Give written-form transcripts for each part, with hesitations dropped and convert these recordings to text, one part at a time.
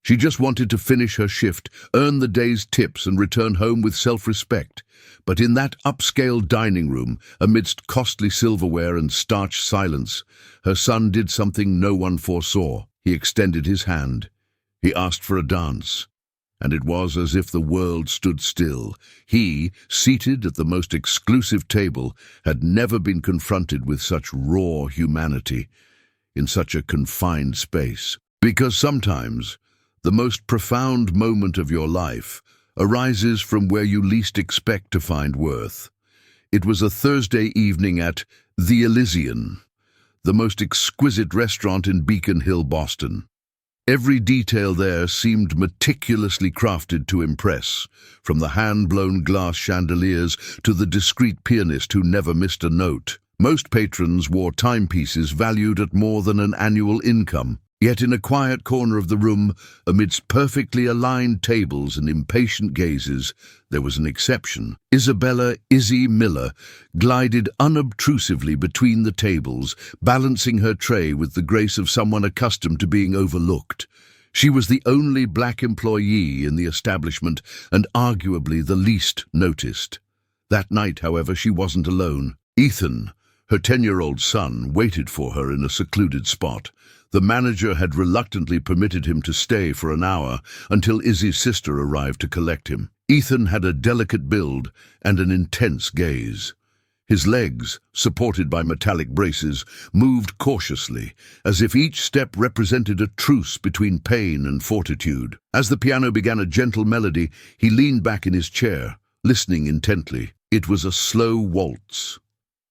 She just wanted to finish her shift, earn the day's tips and return home with self-respect. But in that upscale dining room, amidst costly silverware and starched silence, her son did something no one foresaw. He extended his hand. He asked for a dance. And it was as if the world stood still. He, seated at the most exclusive table, had never been confronted with such raw humanity in such a confined space. Because sometimes the most profound moment of your life arises from where you least expect to find worth. It was a Thursday evening at the Elysian, the most exquisite restaurant in Beacon Hill, Boston. Every detail there seemed meticulously crafted to impress, from the hand-blown glass chandeliers to the discreet pianist who never missed a note. Most patrons wore timepieces valued at more than an annual income. Yet in a quiet corner of the room, amidst perfectly aligned tables and impatient gazes, there was an exception. Isabella "Izzy" Miller glided unobtrusively between the tables, balancing her tray with the grace of someone accustomed to being overlooked. She was the only black employee in the establishment and arguably the least noticed. That night, however, she wasn't alone. Ethan, her 10-year-old son, waited for her in a secluded spot. The manager had reluctantly permitted him to stay for an hour until Izzy's sister arrived to collect him. Ethan had a delicate build and an intense gaze. His legs, supported by metallic braces, moved cautiously, as if each step represented a truce between pain and fortitude. As the piano began a gentle melody, he leaned back in his chair, listening intently. It was a slow waltz.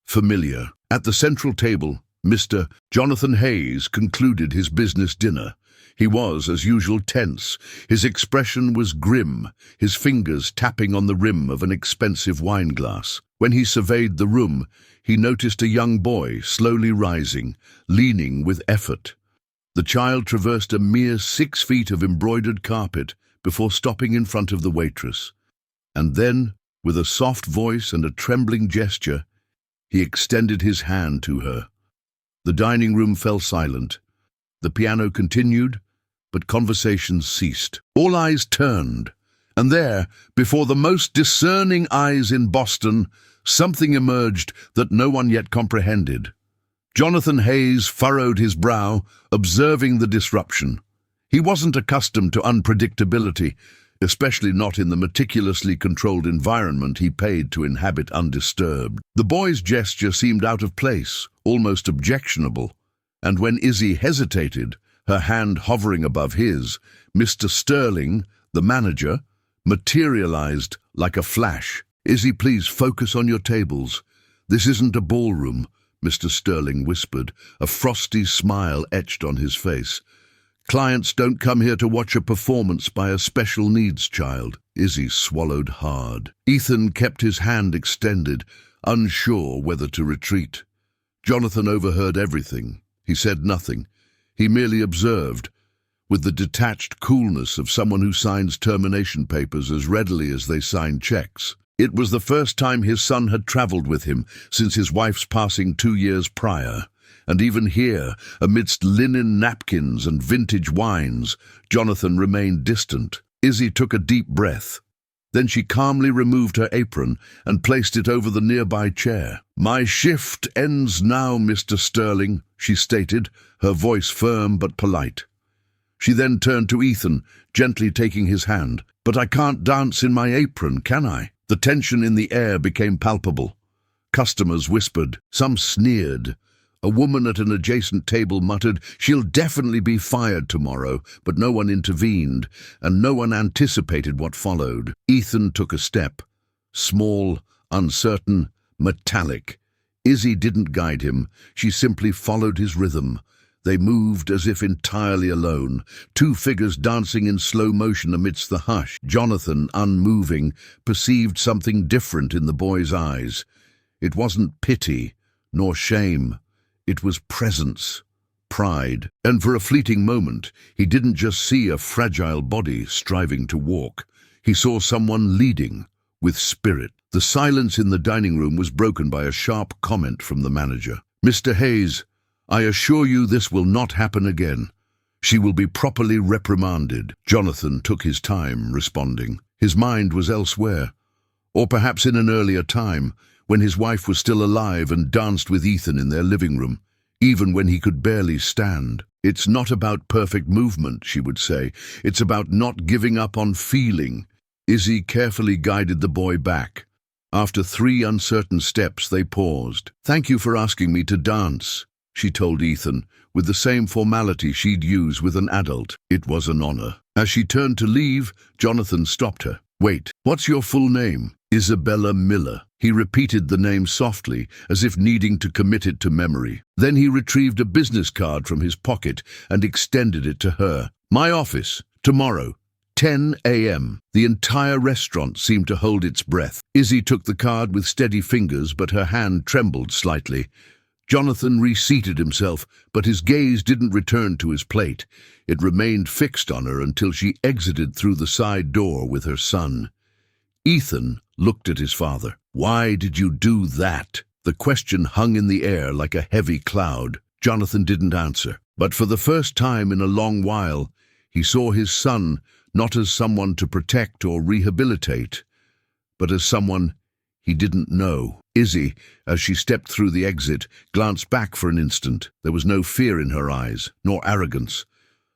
Familiar. At the central table, Mr. Jonathan Hayes concluded his business dinner. He was, as usual, tense. His expression was grim, his fingers tapping on the rim of an expensive wine glass. When he surveyed the room, he noticed a young boy slowly rising, leaning with effort. The child traversed a mere 6 feet of embroidered carpet before stopping in front of the waitress. And then, with a soft voice and a trembling gesture, he extended his hand to her. The dining room fell silent. The piano continued, but conversations ceased. All eyes turned, and there, before the most discerning eyes in Boston, something emerged that no one yet comprehended. Jonathan Hayes furrowed his brow, observing the disruption. He wasn't accustomed to unpredictability, especially not in the meticulously controlled environment he paid to inhabit undisturbed. The boy's gesture seemed out of place, almost objectionable, and when Izzy hesitated, her hand hovering above his, Mr. Sterling, the manager, materialized like a flash. "Izzy, please focus on your tables. This isn't a ballroom," Mr. Sterling whispered, a frosty smile etched on his face. "Clients don't come here to watch a performance by a special needs child." Izzy swallowed hard. Ethan kept his hand extended, unsure whether to retreat. Jonathan overheard everything. He said nothing. He merely observed, with the detached coolness of someone who signs termination papers as readily as they sign checks. It was the first time his son had traveled with him since his wife's passing 2 years prior. And even here, amidst linen napkins and vintage wines, Jonathan remained distant. Izzy took a deep breath. Then she calmly removed her apron and placed it over the nearby chair. "My shift ends now, Mr. Sterling," she stated, her voice firm but polite. She then turned to Ethan, gently taking his hand. "But I can't dance in my apron, can I?" The tension in the air became palpable. Customers whispered. Some sneered. A woman at an adjacent table muttered, "She'll definitely be fired tomorrow," but no one intervened, and no one anticipated what followed. Ethan took a step. Small, uncertain, metallic. Izzy didn't guide him. She simply followed his rhythm. They moved as if entirely alone, 2 figures dancing in slow motion amidst the hush. Jonathan, unmoving, perceived something different in the boy's eyes. It wasn't pity, nor shame. It was presence, pride, and for a fleeting moment, he didn't just see a fragile body striving to walk. He saw someone leading, with spirit. The silence in the dining room was broken by a sharp comment from the manager. "Mr. Hayes, I assure you this will not happen again." She will be properly reprimanded. Jonathan took his time responding. His mind was elsewhere. Or perhaps in an earlier time, when his wife was still alive and danced with Ethan in their living room, even when he could barely stand. It's not about perfect movement, she would say. It's about not giving up on feeling. Izzy carefully guided the boy back. After 3 uncertain steps, they paused. "Thank you for asking me to dance," she told Ethan, with the same formality she'd use with an adult. It was an honor. As she turned to leave, Jonathan stopped her. "Wait, what's your full name?" "Isabella Miller." He repeated the name softly, as if needing to commit it to memory. Then he retrieved a business card from his pocket and extended it to her. "My office, tomorrow, 10 a.m. The entire restaurant seemed to hold its breath. Izzy took the card with steady fingers, but her hand trembled slightly. Jonathan reseated himself, but his gaze didn't return to his plate. It remained fixed on her until she exited through the side door with her son. Ethan looked at his father. "Why did you do that?" The question hung in the air like a heavy cloud. Jonathan didn't answer, but for the first time in a long while, he saw his son not as someone to protect or rehabilitate, but as someone he didn't know. Izzy, as she stepped through the exit, glanced back for an instant. There was no fear in her eyes, nor arrogance.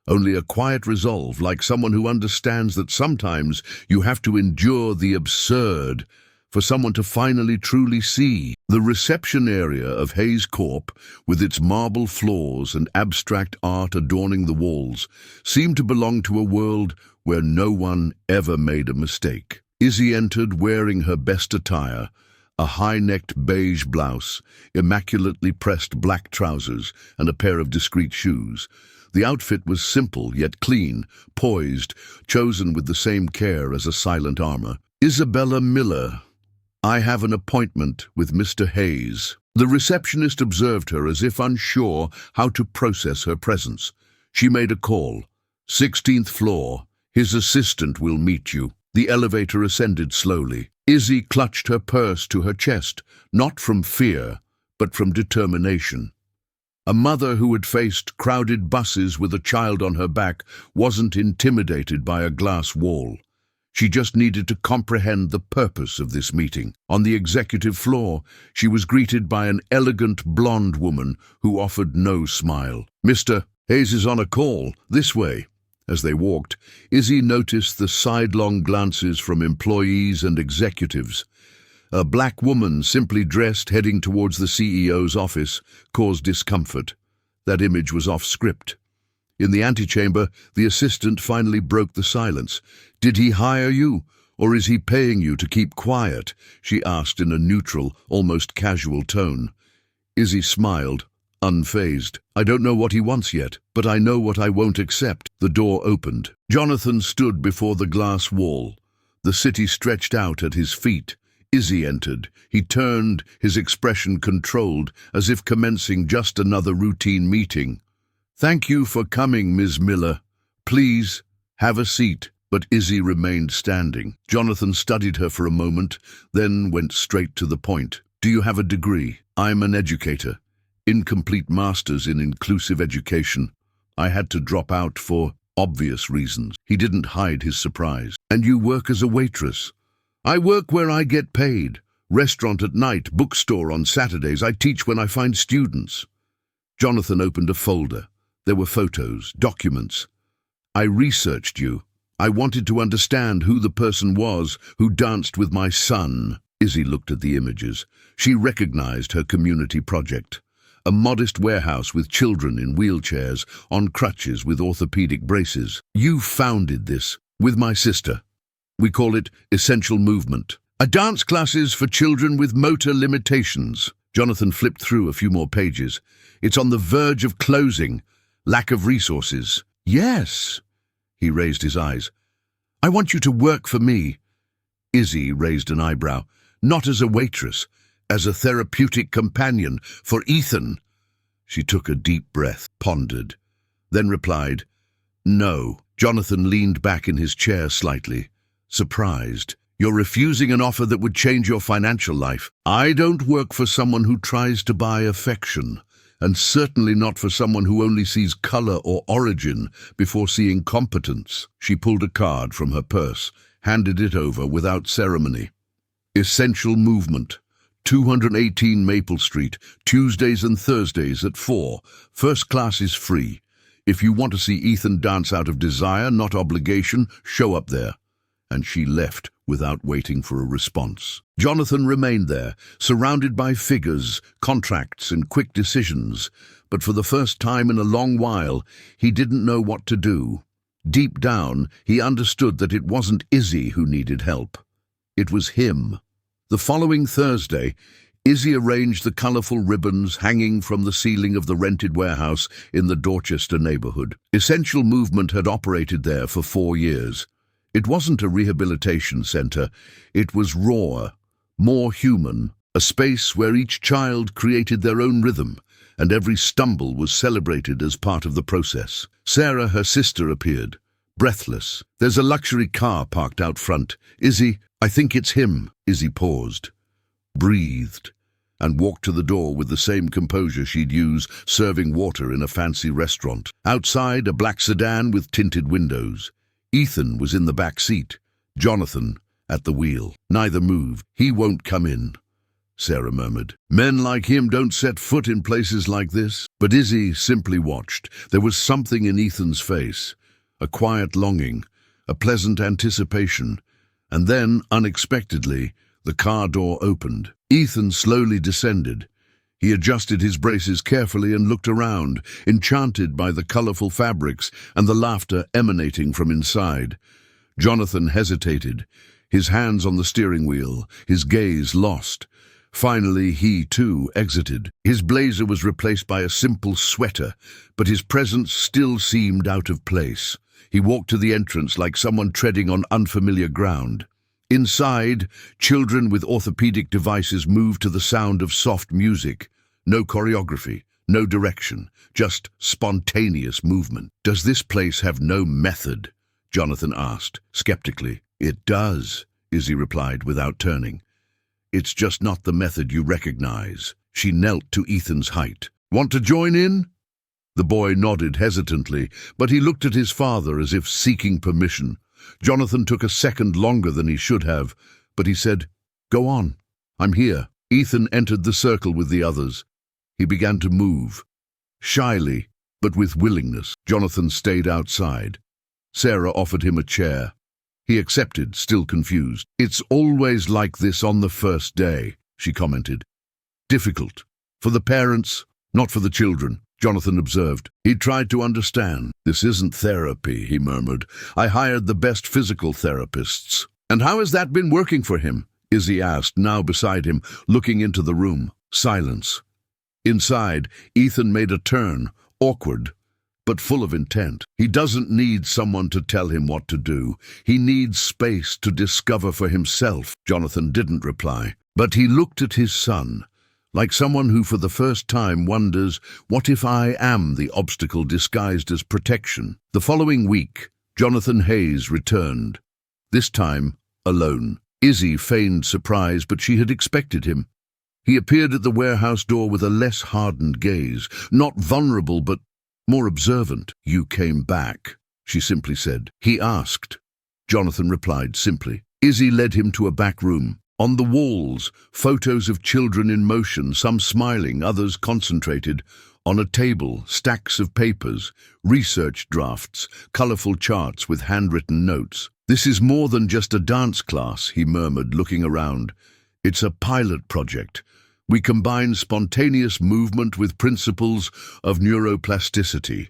Only a quiet resolve, like someone who understands that sometimes you have to endure the absurd for someone to finally truly see. The reception area of Hayes Corp, with its marble floors and abstract art adorning the walls, seemed to belong to a world where no one ever made a mistake. Izzy entered wearing her best attire, a high-necked beige blouse, immaculately pressed black trousers, and a pair of discreet shoes. The outfit was simple yet clean, poised, chosen with the same care as a silent armor. "Isabella Miller, I have an appointment with Mr. Hayes." The receptionist observed her as if unsure how to process her presence. She made a call. 16th floor. His assistant will meet you." The elevator ascended slowly. Izzy clutched her purse to her chest, not from fear, but from determination. A mother who had faced crowded buses with a child on her back wasn't intimidated by a glass wall. She just needed to comprehend the purpose of this meeting. On the executive floor, she was greeted by an elegant blonde woman who offered no smile. "Mr. Hayes is on a call. This way." As they walked, Izzy noticed the sidelong glances from employees and executives. A black woman, simply dressed, heading towards the CEO's office, caused discomfort. That image was off script. In the antechamber, the assistant finally broke the silence. "Did he hire you, or is he paying you to keep quiet?" she asked in a neutral, almost casual tone. Izzy smiled, unfazed. "I don't know what he wants yet, but I know what I won't accept." The door opened. Jonathan stood before the glass wall. The city stretched out at his feet. Izzy entered. He turned, his expression controlled, as if commencing just another routine meeting. "Thank you for coming, Ms. Miller. Please, have a seat." But Izzy remained standing. Jonathan studied her for a moment, then went straight to the point. "Do you have a degree?" "I'm an educator. Incomplete master's in inclusive education. I had to drop out for obvious reasons." He didn't hide his surprise. "And you work as a waitress?" "I work where I get paid. Restaurant at night, bookstore on Saturdays. I teach when I find students." Jonathan opened a folder. There were photos, documents. "I researched you. I wanted to understand who the person was who danced with my son." Izzy looked at the images. She recognized her community project. A modest warehouse with children in wheelchairs, on crutches with orthopedic braces. "You founded this with my sister. We call it Essential Movement. A dance classes for children with motor limitations." Jonathan flipped through a few more pages. "It's on the verge of closing. Lack of resources." "Yes." He raised his eyes. "I want you to work for me." Izzy raised an eyebrow. "Not as a waitress, as a therapeutic companion for Ethan." She took a deep breath, pondered, then replied, "No." Jonathan leaned back in his chair slightly, surprised. "You're refusing an offer that would change your financial life." "I don't work for someone who tries to buy affection. and certainly not for someone who only sees color or origin before seeing competence. She pulled a card from her purse, handed it over without ceremony. Essential movement. 218 Maple Street, Tuesdays and Thursdays at 4. First class is free. If you want to see Ethan dance out of desire, not obligation, show up there. And she left without waiting for a response. Jonathan remained there, surrounded by figures, contracts, and quick decisions. But for the first time in a long while, he didn't know what to do. Deep down, he understood that it wasn't Izzy who needed help. It was him. The following Thursday, Izzy arranged the colorful ribbons hanging from the ceiling of the rented warehouse in the Dorchester neighborhood. Essential Movement had operated there for 4 years. It wasn't a rehabilitation center. It was raw, more human, a space where each child created their own rhythm, and every stumble was celebrated as part of the process. Sarah, her sister, appeared, breathless. There's a luxury car parked out front. Izzy, I think it's him. Izzy paused, breathed, and walked to the door with the same composure she'd use serving water in a fancy restaurant. Outside, a black sedan with tinted windows. Ethan was in the back seat, Jonathan at the wheel. Neither moved. He won't come in, Sarah murmured. Men like him don't set foot in places like this. But Izzy simply watched. There was something in Ethan's face, a quiet longing, a pleasant anticipation. And then, unexpectedly, the car door opened. Ethan slowly descended. He adjusted his braces carefully and looked around, enchanted by the colorful fabrics and the laughter emanating from inside. Jonathan hesitated, his hands on the steering wheel, his gaze lost. Finally, he, too, exited. His blazer was replaced by a simple sweater, but his presence still seemed out of place. He walked to the entrance like someone treading on unfamiliar ground. Inside, children with orthopedic devices moved to the sound of soft music. No choreography, no direction, just spontaneous movement. Does this place have no method? Jonathan asked, skeptically. It does, Izzy replied without turning. It's just not the method you recognize. She knelt to Ethan's height. Want to join in? The boy nodded hesitantly, but he looked at his father as if seeking permission. Jonathan took a second longer than he should have, but he said, Go on, I'm here. Ethan entered the circle with the others. He began to move, shyly, but with willingness. Jonathan stayed outside. Sarah offered him a chair. He accepted, still confused. It's always like this on the first day, she commented. Difficult. For the parents, not for the children. Jonathan observed. He tried to understand. This isn't therapy, he murmured. I hired the best physical therapists. And how has that been working for him? Izzy asked, now beside him, looking into the room. Silence. Inside, Ethan made a turn, awkward, but full of intent. He doesn't need someone to tell him what to do. He needs space to discover for himself. Jonathan didn't reply, but he looked at his son, like someone who for the first time wonders, what if I am the obstacle disguised as protection? The following week, Jonathan Hayes returned, this time alone. Izzy feigned surprise, but she had expected him. He appeared at the warehouse door with a less hardened gaze, not vulnerable but more observant. You came back, she simply said. He asked. Jonathan replied simply. Izzy led him to a back room. On the walls, photos of children in motion, some smiling, others concentrated. On a table, stacks of papers, research drafts, colorful charts with handwritten notes. This is more than just a dance class, he murmured, looking around. It's a pilot project. We combine spontaneous movement with principles of neuroplasticity.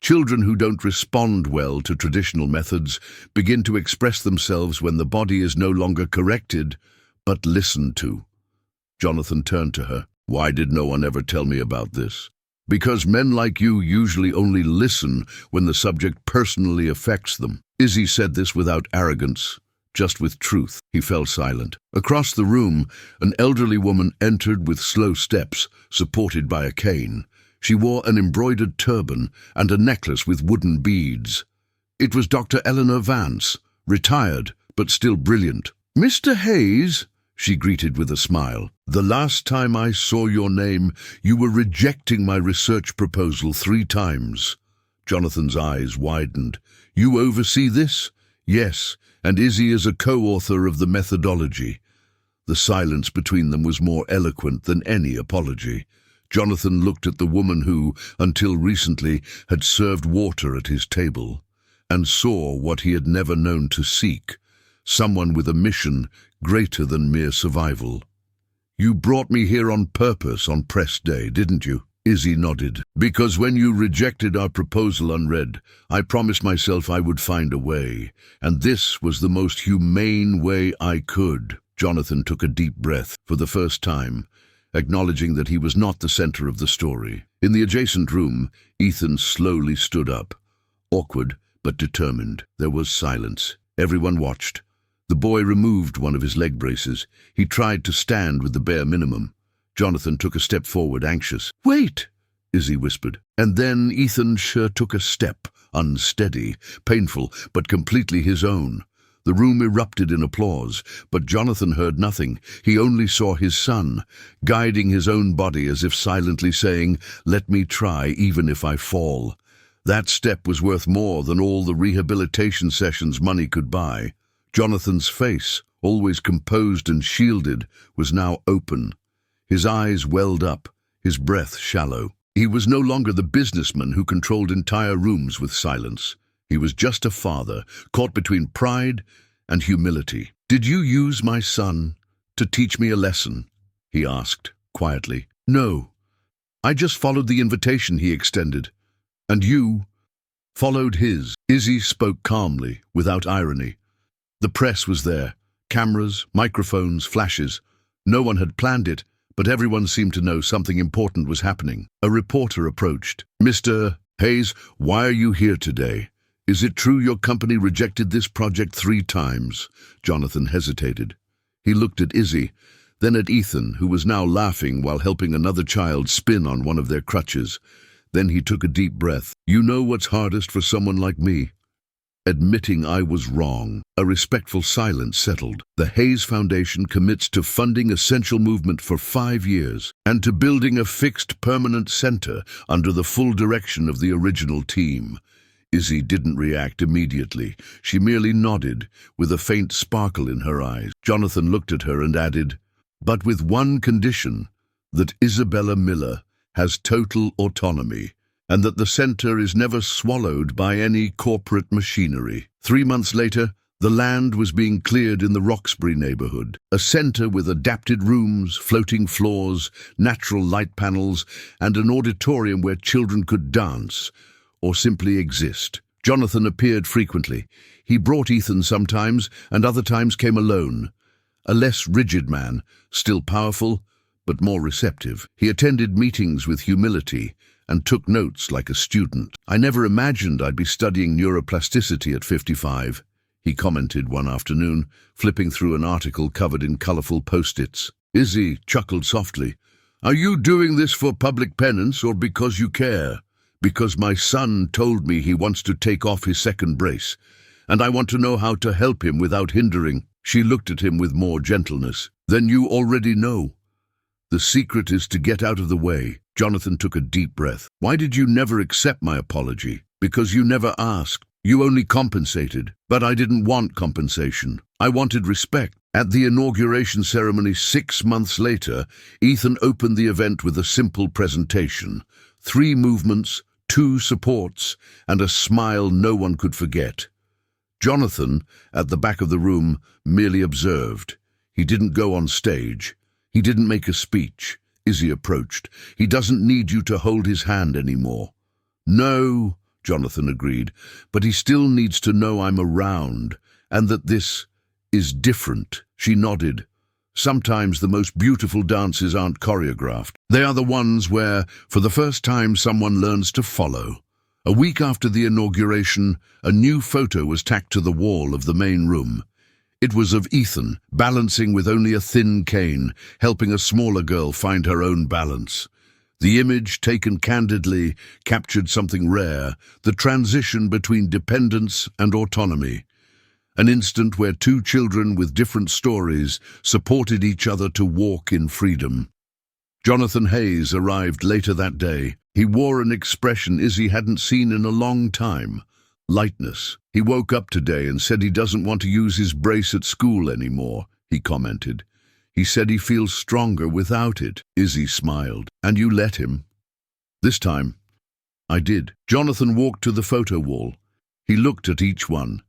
Children who don't respond well to traditional methods begin to express themselves when the body is no longer corrected, but listened to. Jonathan turned to her. Why did no one ever tell me about this? Because men like you usually only listen when the subject personally affects them. Izzy said this without arrogance, just with truth. He fell silent. Across the room, an elderly woman entered with slow steps, supported by a cane. She wore an embroidered turban and a necklace with wooden beads. It was Dr. Eleanor Vance, retired, but still brilliant. Mr. Hayes, she greeted with a smile. "The last time I saw your name, you were rejecting my research proposal 3 times. Jonathan's eyes widened. "You oversee this?" "Yes, and Izzy is a co-author of the methodology." The silence between them was more eloquent than any apology. Jonathan looked at the woman who, until recently, had served water at his table, and saw what he had never known to seek, someone with a mission greater than mere survival. "You brought me here on purpose on press day, didn't you?" Izzy nodded. "Because when you rejected our proposal unread, I promised myself I would find a way, and this was the most humane way I could." Jonathan took a deep breath for the first time, acknowledging that he was not the center of the story. In the adjacent room, Ethan slowly stood up. Awkward, but determined. There was silence. Everyone watched. The boy removed one of his leg braces. He tried to stand with the bare minimum. Jonathan took a step forward, anxious. "Wait," Izzy whispered. And then Ethan sure took a step, unsteady, painful, but completely his own. The room erupted in applause, but Jonathan heard nothing. He only saw his son, guiding his own body as if silently saying, "Let me try, even if I fall." That step was worth more than all the rehabilitation sessions money could buy. Jonathan's face, always composed and shielded, was now open. His eyes welled up, his breath shallow. He was no longer the businessman who controlled entire rooms with silence. He was just a father, caught between pride and humility. "Did you use my son to teach me a lesson?" he asked, quietly. "No. I just followed the invitation he extended. And you followed his." Izzy spoke calmly, without irony. The press was there. Cameras, microphones, flashes. No one had planned it, but everyone seemed to know something important was happening. A reporter approached. "Mr. Hayes, why are you here today? Is it true your company rejected this project 3 times? Jonathan hesitated. He looked at Izzy, then at Ethan, who was now laughing while helping another child spin on one of their crutches. Then he took a deep breath. "You know what's hardest for someone like me? Admitting I was wrong." A respectful silence settled. "The Hayes Foundation commits to funding essential movement for 5 years and to building a fixed permanent center under the full direction of the original team." Izzy didn't react immediately. She merely nodded, with a faint sparkle in her eyes. Jonathan looked at her and added, "But with one condition, that Isabella Miller has total autonomy, and that the center is never swallowed by any corporate machinery." 3 months later, the land was being cleared in the Roxbury neighborhood, a center with adapted rooms, floating floors, natural light panels, and an auditorium where children could dance or simply exist. Jonathan appeared frequently. He brought Ethan sometimes, and other times came alone. A less rigid man, still powerful, but more receptive. He attended meetings with humility and took notes like a student. "I never imagined I'd be studying neuroplasticity at 55, he commented one afternoon, flipping through an article covered in colorful post-its. Izzy chuckled softly. "Are you doing this for public penance or because you care?" "Because my son told me he wants to take off his second brace, and I want to know how to help him without hindering." She looked at him with more gentleness. "Then you already know. The secret is to get out of the way." Jonathan took a deep breath. "Why did you never accept my apology?" "Because you never asked. You only compensated. But I didn't want compensation. I wanted respect." At the inauguration ceremony 6 months later, Ethan opened the event with a simple presentation. 3 movements, 2 supports, and a smile no one could forget. Jonathan, at the back of the room, merely observed. He didn't go on stage. He didn't make a speech. Izzy approached. "He doesn't need you to hold his hand anymore." "No," Jonathan agreed, "but he still needs to know I'm around, and that this is different." She nodded. "Sometimes the most beautiful dances aren't choreographed. They are the ones where, for the first time, someone learns to follow." A week after the inauguration, a new photo was tacked to the wall of the main room. It was of Ethan, balancing with only a thin cane, helping a smaller girl find her own balance. The image, taken candidly, captured something rare, the transition between dependence and autonomy. An instant where two children with different stories supported each other to walk in freedom. Jonathan Hayes arrived later that day. He wore an expression Izzy hadn't seen in a long time. Lightness. He woke up today and said he doesn't want to use his brace at school anymore, he commented. He said he feels stronger without it. Izzy smiled. And you let him? This time, I did. Jonathan walked to the photo wall. He looked at each one.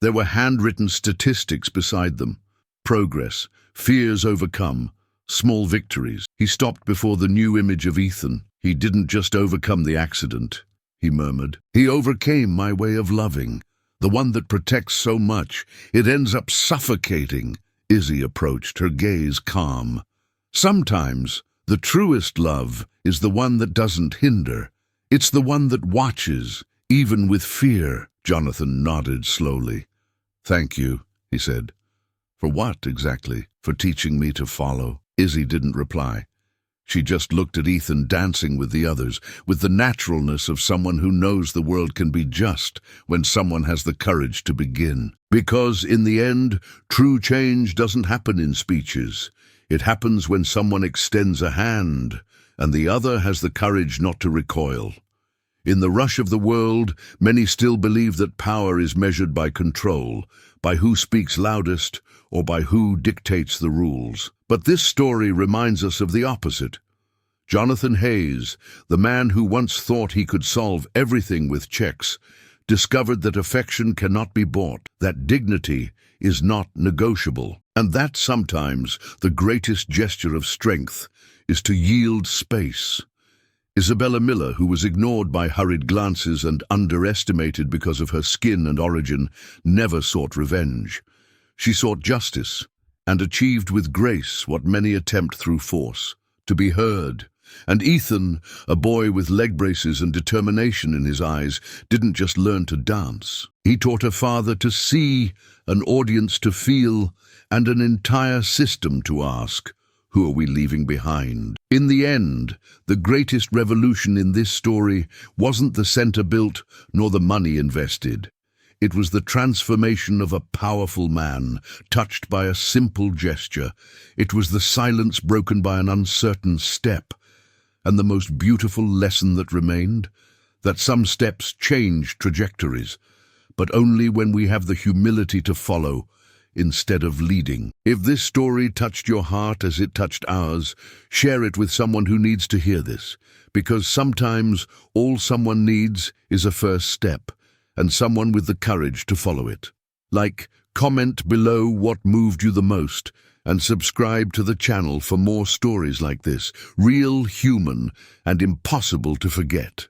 There were handwritten statistics beside them. Progress, fears overcome, small victories. He stopped before the new image of Ethan. He didn't just overcome the accident, he murmured. He overcame my way of loving, the one that protects so much. It ends up suffocating. Izzy approached, her gaze calm. Sometimes the truest love is the one that doesn't hinder. It's the one that watches, even with fear. Jonathan nodded slowly. Thank you, he said. For what, exactly? For teaching me to follow? Izzy didn't reply. She just looked at Ethan dancing with the others, with the naturalness of someone who knows the world can be just when someone has the courage to begin. Because, in the end, true change doesn't happen in speeches. It happens when someone extends a hand, and the other has the courage not to recoil. In the rush of the world, many still believe that power is measured by control, by who speaks loudest, or by who dictates the rules. But this story reminds us of the opposite. Jonathan Hayes, the man who once thought he could solve everything with checks, discovered that affection cannot be bought, that dignity is not negotiable, and that sometimes the greatest gesture of strength is to yield space. Isabella Miller, who was ignored by hurried glances and underestimated because of her skin and origin, never sought revenge. She sought justice and achieved with grace what many attempt through force, to be heard. And Ethan, a boy with leg braces and determination in his eyes, didn't just learn to dance. He taught a father to see, an audience to feel, and an entire system to ask, who are we leaving behind? In the end, the greatest revolution in this story wasn't the center built nor the money invested. It was the transformation of a powerful man, touched by a simple gesture. It was the silence broken by an uncertain step. And the most beautiful lesson that remained? That some steps change trajectories, but only when we have the humility to follow instead of leading. If this story touched your heart as it touched ours, share it with someone who needs to hear this, because sometimes all someone needs is a first step, and someone with the courage to follow it. Like, comment below what moved you the most, and subscribe to the channel for more stories like this, real, human, and impossible to forget.